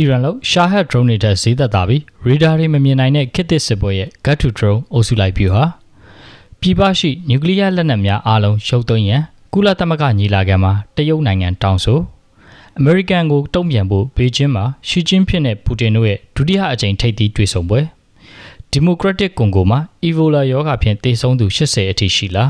Iran လို့ Shahed drone တွေဈေးသက်သာပြီး radar တွေမမြင်နိုင်တဲ့ခေတ်သစ်စစ်ပွဲရဲ့ Gat-to drone အုပ်စုလိုက်ဗျူဟာပြည်ပရှိနျူကလ িয়ার လက်နက်များအားလုံးရုပ်သိမ်းရန်ကုလသမဂ္ဂညီလာခံမှာတရုတ်နိုင်ငံတောင်းဆိုအမေရိကန်ကိုတုံ့ပြန်ဖို့ဘေကျင်းမှာရှီကျင်းဖြစ်တဲ့ပူတင်တို့ရဲ့ဒုတိယအကြိမ်ထိပ်သီးတွေ့ဆုံပွဲဒီမိုကရက်တစ်ကွန်ဂိုမှာအီဗိုလာရောဂါဖြင့်သေဆုံးသူ80အထိရှိလာ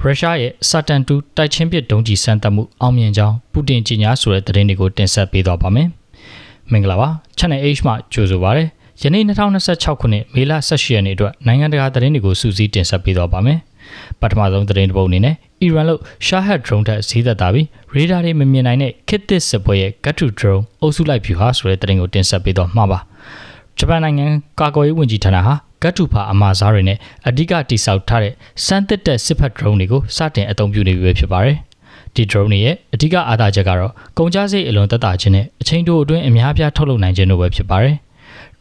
ရုရှားရဲ့စာတန်တူတိုက်ချင်းပစ်ဒုံးကျည်စမ်းသပ်မှုအောင်မြင်ကြောင်းပူတင်ကြီးညာဆိုတဲ့သတင်းတွေကိုတင်ဆက်ပေးသွားပါမယ်မင်္ဂလာပါ Channel H မှာကြိုဆိုပါရစေယနေ့2026ခုနှစ်မေလ18ရက်နေ့အတွက်နိုင်ငံတကာသတင်းတွေကိုစူးစီးတင်ဆက်ပေးသွားပါမယ်ပထမဆုံးသတင်းတစ်ပုဒ်အနေနဲ့ Iran လို့ Shahed drone ထက်ဈေးသက်သာပြီး radar တွေမမြင်နိုင်တဲ့ခေတ်သစ်စစ်ပွဲရဲ့ Gat-to drone အုပ်စုလိုက်ဗျူဟာဆိုတဲ့သတင်းကိုတင်ဆက်ပေးတော့မှာပါဂျပန်နိုင်ငံကာကွယ်ရေးဝန်ကြီးဌာနဟာ Gat-to ဖာအမှားစားတွေနဲ့အဓိကတိစောက်ထားတဲ့စမ်းသစ်တဲ့စစ်ဖက် drone တွေကိုစတင်အသုံးပြုနေပြီဖြစ်ပါတယ်ဒီ drone တွေရဲ့အဓိကအားသာချက်ကတော့ကုန်ကျစရိတ်အလွန်သက်သာခြင်းနဲ့အချိန်တိုအတွင်းအများပြားထုတ်လုပ်နိုင်ခြင်းတို့ပဲဖြစ်ပါတယ်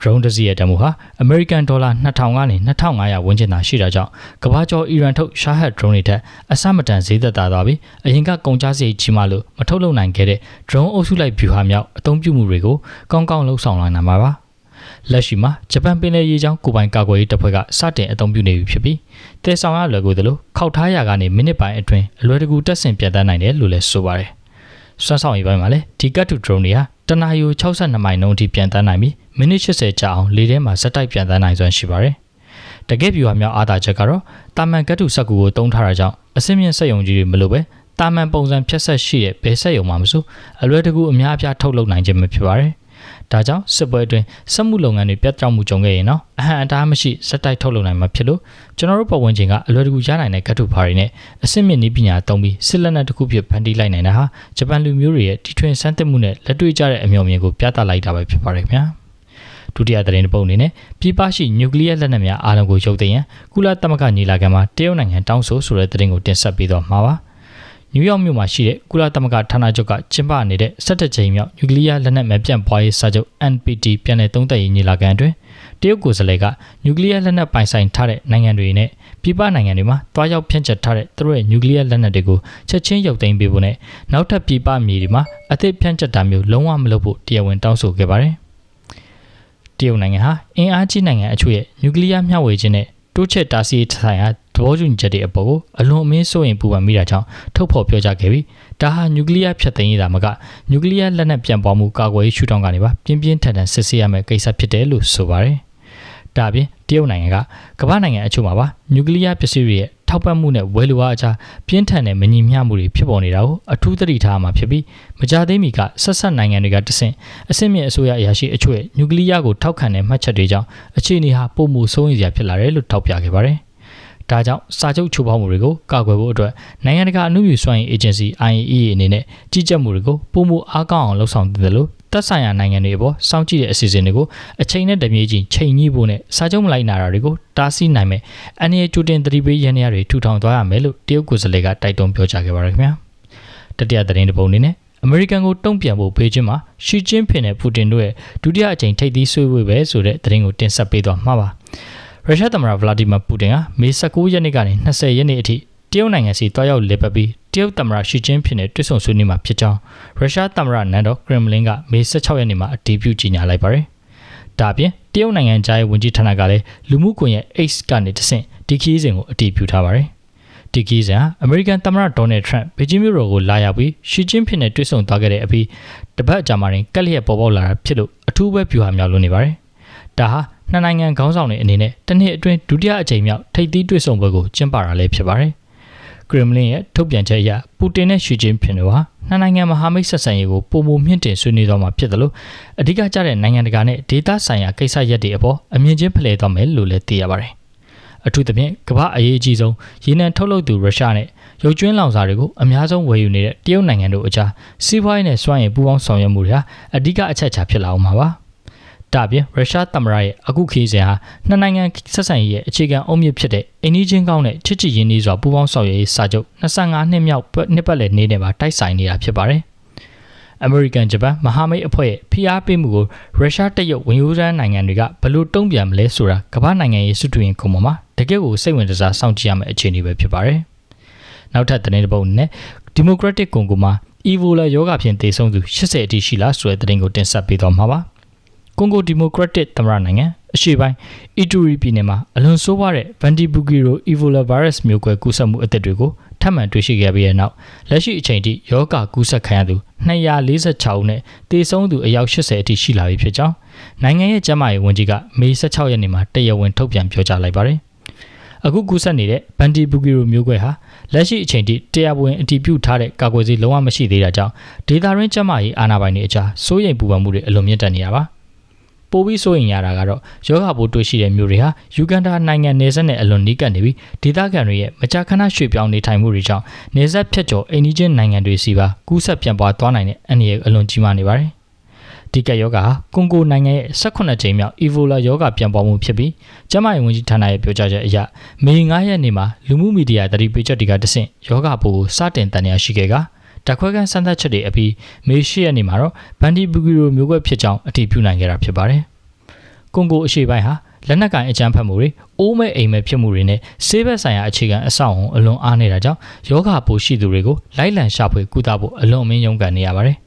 drone တစ်စီးရဲ့တန်ဖိုးဟာ American dollar 2000ကနေ2500ဝန်းကျင်သာရှိတာကြောင့်ကမ္ဘာကျော် Iran ထုတ် Shahed drone တွေထက်အဆမတန်ဈေးသက်သာသွားပြီးအရင်ကကုန်ကျစရိတ်ကြီးမှလို့မထုတ်လုပ်နိုင်ခဲ့တဲ့ drone အုပ်စုလိုက်ဗျူဟာမြောက်အသုံးပြုမှုတွေကိုကောင်းကောင်းလှုပ်ဆောင်လာနိုင်မှာပါလက်ရှိမှာဂျပန်ပင်လယ်ရေကြောင်းကိုပိုင်ကာကွယ်ရေးတပ်ဖွဲ့ကစတင်အသုံးပြုနေပြီဖြစ်ပြီးတဲဆောင်ရလွယ်ကူသလိုခောက်ထားရာကနေမိနစ်ပိုင်းအတွင်းအလွယ်တကူတက်ဆင်ပြတ်တန်းနိုင်တယ်လို့လည်းဆိုပါတယ်စွမ်းဆောင်ရည်ပိုင်းမှာလည်းဒီ Gat-to drone တွေဟာတနအီ62မိုင်နှုန်းအထိပြန်တန်းနိုင်ပြီးမိနစ်80ကြာအောင်လေထဲမှာစက်တိုက်ပြန်တန်းနိုင်စွမ်းရှိပါတယ်တကယ်ဗျူဟာမြောက်အားသာချက်ကတော့တာမန် Gat-to စက်ကူကိုတုံးထားတာကြောင့်အစင်းမြင့်စက်ယုံကြီးတွေမလို့ပဲတာမန်ပုံစံဖြတ်ဆက်ရှိတဲ့ဘယ်စက်ယုံမှမဆိုအလွယ်တကူအများအပြားထုတ်လုပ်နိုင်ခြင်းပဲဖြစ်ပါတယ်ဒါကြောင့်စစ်ပွဲအတွင်းစက်မှုလုပ်ငန်းတွေပြတ်တောက်မှုကြုံခဲ့ရင်တော့အဟံအတားမရှိစက်တိုက်ထုတ်လုပ်နိုင်မှာဖြစ်လို့ကျွန်တော်တို့ပတ်ဝန်းကျင်ကအလွယ်တကူရနိုင်တဲ့ Gat-to ဖားတွေနဲ့အစစ်မြင့်နည်းပညာသုံးပြီးစစ်လက်နက်တစ်ခုဖြစ်ဖန်တီးလိုက်နိုင်တာဟာဂျပန်လူမျိုးတွေရဲ့တီထွင်စမ်းသစ်မှုနဲ့လက်တွေ့ကျတဲ့အမျှော်မြင်ကိုပြသလိုက်တာပဲဖြစ်ပါတယ်ခင်ဗျာဒုတိယသတင်းတစ်ပုဒ်အနေနဲ့ပြည်ပရှိနျူကလ িয়ার လက်နက်များအားလုံးကိုရုပ်သိမ်းရန်ကုလသမဂ္ဂညီလာခံမှာတရုတ်နိုင်ငံတောင်းဆိုတဲ့သတင်းကိုတင်ဆက်ပေးတော့မှာပါနယူးယောက်မြို့မှာရှိတဲ့ကုလသမဂ္ဂဌာနချုပ်ကကျင်းပနေတဲ့17ကြိမ်မြောက်နျူကလ িয়ার လက်နက်မပြန့်ပွားရေးစာချုပ် NPT ပြန်လည်သုံးသပ်ရေးညီလာခံအတွင်းတရုတ်ကိုယ်စားလှယ်ကနျူကလ িয়ার လက်နက်ပိုင်ဆိုင်ထားတဲ့နိုင်ငံတွေနဲ့ပြည်ပနိုင်ငံတွေမှာတွားရောက်ဖြန့်ကျက်ထားတဲ့သူတို့ရဲ့နျူကလ িয়ার လက်နက်တွေကိုချက်ချင်းရုပ်သိမ်းပေးဖို့နဲ့နောက်ထပ်ပြည်ပမြေတွေမှာအသစ်ဖြန့်ကျက်တာမျိုးလုံးဝမလုပ်ဖို့တရားဝင်တောင်းဆိုခဲ့ပါတယ်တရုတ်နိုင်ငံဟာအင်အားကြီးနိုင်ငံအချို့ရဲ့နျူကလ িয়ার မျှဝေခြင်းနဲ့တိုးချဲ့တားဆီးဆိုင်ရာသဘောတူညီချက်တွေအပေါ်ကိုအလွန်အမင်းစိုးရိမ်ပူပန်မိတာကြောင့်ထုတ်ဖော်ပြောကြားခဲ့ပြီးဒါဟာနျူကလ িয়ার ဖျက်သိမ်းရေးတာမကနျူကလ িয়ার လက်နက်ပြန့်ပွားမှုကာကွယ်ရေးရှုထောင့်ကနေပါပြင်းပြင်းထန်ထန်စစ်ဆေးရမယ့်ကိစ္စဖြစ်တယ်လို့ဆိုပါတယ်ဒါအပြင်တရုတ်နိုင်ငံကကမ္ဘာနိုင်ငံအချို့မှာပါနျူကလ িয়ার ပစ္စည်းတွေရဲ့ထောက်ပံ့မှုနဲ့ဝယ်လိုအားအကြားပြင်းထန်တဲ့မညီမျှမှုတွေဖြစ်ပေါ်နေတာကိုအထူးသတိထားမှာဖြစ်ပြီးမကြသေးမီကဆက်နိုင်ငံတွေကတဆင့်အဆင့်မြင့်အစိုးရအရာရှိအချို့ရဲ့နျူကလ িয়ার ကိုထောက်ခံတဲ့မှတ်ချက်တွေကြောင့်အခြေအနေဟာပိုမိုစိုးရိမ်စရာဖြစ်လာတယ်လို့ထောက်ပြခဲ့ပါတယ်ဒါကြောင့်စာချုပ်ချိုးဖောက်မှုတွေကိုကာကွယ်ဖို့အတွက်နိုင်ငံတကာအမှုမြူစွမ်းအင်အေဂျင်စီ IAEA အနေနဲ့ကြီးကြပ်မှုတွေကိုပုံမအားကောင်းအောင်လှုပ်ဆောင်သင့်တယ်လို့သက်ဆိုင်ရာနိုင်ငံတွေအပေါ်စောင့်ကြည့်တဲ့အစီအစဉ်တွေကိုအချိန်နဲ့တပြေးညီချိန်ညှိဖို့နဲ့စာချုပ်မလိုက်နာတာတွေကိုတားဆီးနိုင်မယ်အန်ရီကျူတင်သတိပေးရန်တွေထူထောင်သွားရမယ်လို့တရုတ်ကိုယ်စားလှယ်ကတိုက်တွန်းပြောကြားခဲ့ပါတယ်ခင်ဗျာတတိယသတင်းတစ်ပုဒ်အနေနဲ့အမေရိကန်ကိုတုံ့ပြန်ဖို့ဘေကျင်းမှာရှီကျင်းဖင်နဲ့ပူတင်တို့ရဲ့ဒုတိယအကြိမ်ထိပ်သီးဆွေးနွေးပဲဆိုတဲ့သတင်းကိုတင်ဆက်ပေးသွားမှာပါရုရှားသမ္မတဗလာဒီမာပူတင်ဟာမေ19ရက်နေ့ကနေ20ရက်နေ့အထိတရုတ်နိုင်ငံစီတွားရောက်လည်ပတ်ပြီးတရုတ်သမ္မတရှီကျင်းဖင်နဲ့တွေ့ဆုံဆွေးနွေးမှာဖြစ်ကြောင်းရုရှားသမ္မတနန်ဒေါကရင်မလင်ကမေ16ရက်နေ့မှာအတည်ပြုကြေညာလိုက်ပါတယ်။ဒါအပြင်တရုတ်နိုင်ငံသားရဲ့ဝန်ကြီးဌာနကလည်းလူမှုကွန်ရက် X ကနေတဆင့်ဒီခီးစဉ်ကိုအတည်ပြုထားပါတယ်။ဒီခီးစဉ်ဟာအမေရိကန်သမ္မတဒေါ်နယ်ထရန့်ဘေဂျင်းမြို့တော်ကိုလာရောက်ပြီးရှီကျင်းဖင်နဲ့တွေ့ဆုံသွားခဲ့တဲ့အပြီးတပတ်အကြာမှာကက်လျက်ပေါ်ပေါက်လာတာဖြစ်လို့အထူးပဲဗျူဟာမြောက်လို့နေပါတယ်။ဒါဟာနှစ်နိုင်ငံခေါင်းဆောင်တွေအနေနဲ့တစ်နှစ်အတွင်းဒုတိယအကြိမ်မြောက်ထိပ်သီးတွေ့ဆုံပွဲကိုကျင်းပတာလည်းဖြစ်ပါတယ်။ကရင်မလင်ရဲ့ထုတ်ပြန်ချက်အရပူတင်နဲ့ရှီကျင်းဖင်တို့ဟာနှစ်နိုင်ငံမဟာမိတ်ဆက်ဆံရေးကိုပုံမမြင့်တင်ဆွေးနွေးသွားမှာဖြစ်တယ်လို့အဓိကကျတဲ့နိုင်ငံတကာနဲ့ဒေသဆိုင်ရာကိစ္စရပ်တွေအပေါ်အမြင်ချင်းဖလှယ်သွားမယ်လို့လည်းသိရပါတယ်။အထူးသဖြင့်ကမ္ဘာအရေးအကြီးဆုံးရေနံထုတ်လုပ်သူရုရှားနဲ့ရုပ်ကျွင်းလောင်စာတွေကိုအများဆုံးဝယ်ယူနေတဲ့တရုတ်နိုင်ငံတို့အကြားစီးပွားရေးနဲ့စွမ်းရည်ပူးပေါင်းဆောင်ရွက်မှုတွေဟာအဓိကအချက်အခြာဖြစ်လာအောင်ပါပါ။ဒါပြင်ရုရှားသမ္မတရဲ့အခုခီးစဉ်ဟာနှစ်နိုင်ငံဆက်ဆံရေးရဲ့အခြေခံအုတ်မြစ်ဖြစ်တဲ့အိန္ဒိချင်းကောင်းတဲ့ချစ်ကြည်ရင်းနှီးစွာပူးပေါင်းဆောင်ရွက်ရေးစာချုပ်25နှစ်မြောက်နှစ်ပတ်လည်နေ့နဲ့မှာတိုက်ဆိုင်နေတာဖြစ်ပါတယ်။ အမေရိကန်ဂျပန်မဟာမိတ်အဖွဲ့ရဲ့ဖိအားပေးမှုကိုရုရှားတရုတ်ဝင်ယူရန်နိုင်ငံတွေကဘယ်လိုတုံ့ပြန်မလဲဆိုတာကမ္ဘာနိုင်ငံရေးစုတွင်ခုံပေါ်မှာတကယ့်ကိုစိတ်ဝင်စားစောင့်ကြည့်ရမယ့်အခြေအနေပဲဖြစ်ပါတယ်။နောက်ထပ်သတင်းတစ်ပုဒ်နဲ့ဒီမိုကရက်တစ်ကွန်ဂိုမှာ Ebola ရောဂါဖြင့်သေဆုံးသူ80အထိရှိလားဆိုတဲ့သတင်းကိုတင်ဆက်ပေးသွားမှာပါကွန်ဂိုဒီမိုကရက်တစ်သမ္မတနိုင်ငံအရှေ့ပိုင်းအီတူရီပြည်နယ်မှာအလွန်ဆိုးဝါးတဲ့ Bundibugyo Ebola virus မျိုးကွဲကူးစက်မှုအသစ်တွေကိုထပ်မံတွေ့ရှိခဲ့ပြီးတဲ့နောက်လက်ရှိအချိန်ထိရောဂါကူးစက်ခံရသူ246ဦးနဲ့သေဆုံးသူအယောက်80အထိရှိလာပြီဖြစ်ကြောင်းနိုင်ငံရဲ့ကျန်းမာရေးဝန်ကြီးကမေ16ရက်နေ့မှာတရားဝင်ထုတ်ပြန်ပြောကြားလိုက်ပါတယ်အခုကူးစက်နေတဲ့ Bundibugyo မျိုးကွဲဟာလက်ရှိအချိန်ထိတရားဝင်အတည်ပြုထားတဲ့ကာကွယ်ဆေးလုံးဝမရှိသေးတာကြောင့်ဒေသတွင်းကျန်းမာရေးအာဏာပိုင်တွေအကြားစိုးရိမ်ပူပန်မှုတွေအလွန်မြင့်တက်နေတာပါပိုပြီးစိုးရိမ်ရတာကတော့ယောဂါပိုးတွေ့ရှိတဲ့မျိုးတွေဟာယူဂန်ဒါနိုင်ငံနယ်စပ်နဲ့အလွန်နီးကပ်နေပြီးဒေသခံတွေရဲ့မကြာခဏရွှေ့ပြောင်းနေထိုင်မှုတွေကြောင့်နယ်စပ်ဖြတ်ကျော်အိမ်နီးချင်းနိုင်ငံတွေစီပါကူးစက်ပြန့်ပွားသွားနိုင်တဲ့အန္တရာယ်အလွန်ကြီးမားနေပါတယ်ဒီကပ်ရောဂါဟာကွန်ဂိုနိုင်ငံရဲ့18ကြိမ်မြောက် Ebola ရောဂါပြန့်ပွားမှုဖြစ်ပြီးကျန်းမာရေးဝန်ကြီးဌာနရဲ့ပြောကြားချက်အရမေ9ရက်နေ့မှာလူမှုမီဒီယာသတိပေးချက်တွေကတဆင့်ရောဂါပိုးကိုစတင်တန်ရာရှိခဲ့ကဓာတ်ခွဲခန်းစမ်းသပ်ချက်တွေအပြီးမေ10ရက်နေ့မှာတော့ Bundibugyo မျိုးကွဲဖြစ်ကြောင်းအတည်ပြုနိုင်ခဲ့တာဖြစ်ပါတယ်ကွန်ဂိုအရှေ့ပိုင်းဟာလက်နက်ကိုင်အကြမ်းဖက်မှုတွေအိုးမဲ့အိမ်မဲ့ဖြစ်မှုတွေနဲ့ဆေးဘက်ဆိုင်ရာအခြေခံအဆောက်အအုံအလွန်အားနေတာကြောင့်ယောဂပိုးရှိသူတွေကိုလိုက်လံရှာဖွေကုသဖို့အလွန်အမင်းရုန်းကန်နေရပါတယ်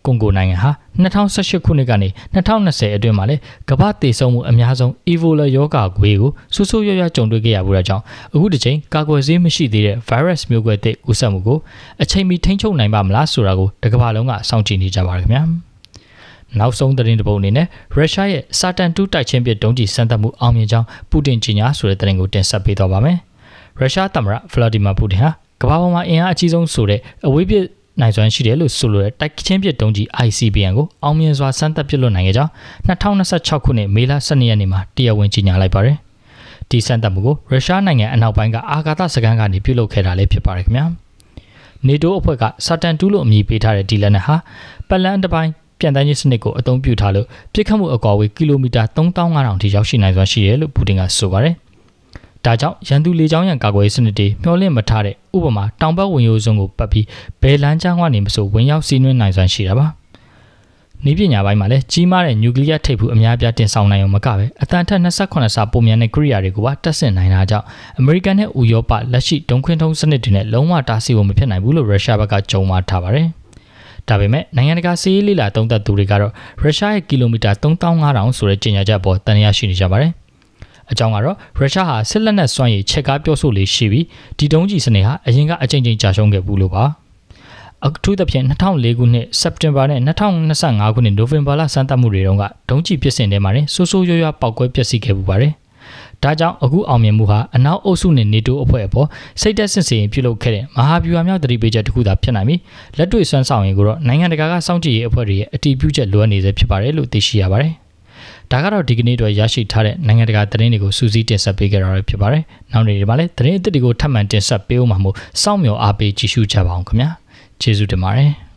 ကွန်ဂိုနိုင်ငံဟာ2018ခုနှစ်ကနေ2020အတွင်းမှာလည်းကမ္ဘာသေဆုံးမှုအများဆုံး Ebola ရောဂါကွေးကိုဆိုးဆိုးရွားရွားကြုံတွေ့ခဲ့ရမှုကြောင့်အခုတစ်ချိန်ကာကွယ်ဆေးမရှိသေးတဲ့ virus မျိုးကွဲသစ်ကူးစက်မှုကိုအချိန်မီထိန်းချုပ်နိုင်ပါမလားဆိုတာကိုတကမ္ဘာလုံးကစောင့်ကြည့်နေကြပါခင်ဗျာနောက်ဆုံးသတင်းတစ်ပုဒ်အနေနဲ့ရုရှားရဲ့စာတန်2တိုက်ချင်းပစ်ဒုံးကျည်စမ်းသပ်မှုအောင်မြင်ကြောင်းပူတင်ကြီးညာဆိုတဲ့သတင်းကိုတင်ဆက်ပေးသွားပါမယ်။ရုရှားသမ္မတဗလာဒီမာပူတင်ဟာကမ္ဘာပေါ်မှာအင်အားအကြီးဆုံးဆိုတဲ့အဝေးပစ်နိုင်စွမ်းရှိတယ်လို့ဆိုလိုတဲ့တိုက်ချင်းပစ်ဒုံးကျည် ICBM ကိုအောင်မြင်စွာစမ်းသပ်ပစ်လွှတ်နိုင်ခဲ့ကြောင်း2026ခုနှစ်မေလ12ရက်နေ့မှာတရားဝင်ကြီးညာလိုက်ပါတယ်။ဒီစမ်းသပ်မှုကိုရုရှားနိုင်ငံအနောက်ပိုင်းကအာကာသစခန်းကနေပြုလုပ်ခဲ့တာလည်းဖြစ်ပါတယ်ခင်ဗျာ။ NATO အဖွဲ့ကစာတန်2လို့အမည်ပေးထားတဲ့ဒီလက်နက်ဟာပတ်လန်းတစ်ပိုင်းပြန်တန်းခြင်းစနစ်ကိုအသုံးပြုထားလို့ပြစ်ခတ်မှုအကွာအဝေးကီလိုမီတာ3500ထိရောက်ရှိနိုင်စွမ်းရှိတယ်လို့ပူတင်ကဆိုပါတယ်။ဒါကြောင့်ရန်သူလေကြောင်းရန်ကာကွယ်ရေးစနစ်တွေမျှော်လင့်မထားတဲ့ဥပမာတောင်ဘက်ဝင်ရိုးစွန်းကိုပတ်ပြီးဘယ်လမ်းကြောင်းကနေမဆိုဝင်ရောက်စီးနင်းနိုင်စွမ်းရှိတာပါ။နည်းပညာပိုင်းမှာလည်းကြီးမားတဲ့နျူကလ িয়ার ထိပ်ဖူးအများပြားတင်ဆောင်နိုင်အောင်မကပဲအတန်ထက်28ဆပိုမြန်တဲ့ကိရိယာတွေကိုပါတပ်ဆင်နိုင်တာကြောင့်အမေရိကန်နဲ့ဥရောပလက်ရှိဒုံခွင်းထုံးစနစ်တွေနဲ့လုံးဝတားဆီးဖို့မဖြစ်နိုင်ဘူးလို့ရုရှားဘက်ကကြုံမှာထားပါတယ်။ဒါပေမဲ့နိုင်ငံတကာစီးရေးလေလာသုံးသပ်သူတွေကတော့ရုရှားရဲ့ကီလိုမီတာ3500ဆိုတဲ့ကြေညာချက်ပေါ်တန်ရာရှိနေကြပါတယ်။အကြောင်းကတော့ရုရှားဟာစစ်လက်နက်စွမ်းရည်ချက်ကားပြောဆိုလေးရှိပြီးဒီဒုံးကျည်စနစ်ဟာအရင်ကအကြိမ်ကြိမ်ကြာရှုံးခဲ့ဘူးလို့ပါ။အထူးသဖြင့်2004ခုနှစ်စက်တင်ဘာနဲ့2025ခုနှစ်နိုဝင်ဘာလစမ်းသပ်မှုတွေတုန်းကဒုံးကျည်ပစ်စင်ထဲမှာဆိုးဆိုးရွားရွားပောက်ကွဲပျက်စီးခဲ့ပူပါတယ်။ဒါကြောင့်အခုအောင်မြင်မှုဟာအနောက်အုပ်စုနဲ့ NATO အဖွဲ့အပေါ်စိတ်သက်စစ်စေရင်ပြုလုပ်ခဲ့တဲ့မဟာဗျူဟာမြောက်သတိပေးချက်တစ်ခုသာဖြစ်နိုင်ပြီးလက်တွေ့စွမ်းဆောင်ရည်ကိုတော့နိုင်ငံတကာကစောင့်ကြည့်ရေးအဖွဲ့တွေရဲ့အတည်ပြုချက်လိုအပ်နေစေဖြစ်ပါတယ်လို့သိရှိရပါတယ်။ဒါကတော့ဒီကနေ့အတွက်ရရှိထားတဲ့နိုင်ငံတကာသတင်းတွေကိုစူးစီးတင်ဆက်ပေးကြရတာဖြစ်ပါတယ်။နောက်နေ့ဒီမှာလည်းသတင်းအသစ်တွေကိုထပ်မံတင်ဆက်ပေးဦးမှာမို့စောင့်မျှော်အားပေးကြည့်ရှုကြပါအောင်ခင်ဗျာ။ကျေးဇူးတင်ပါတယ်။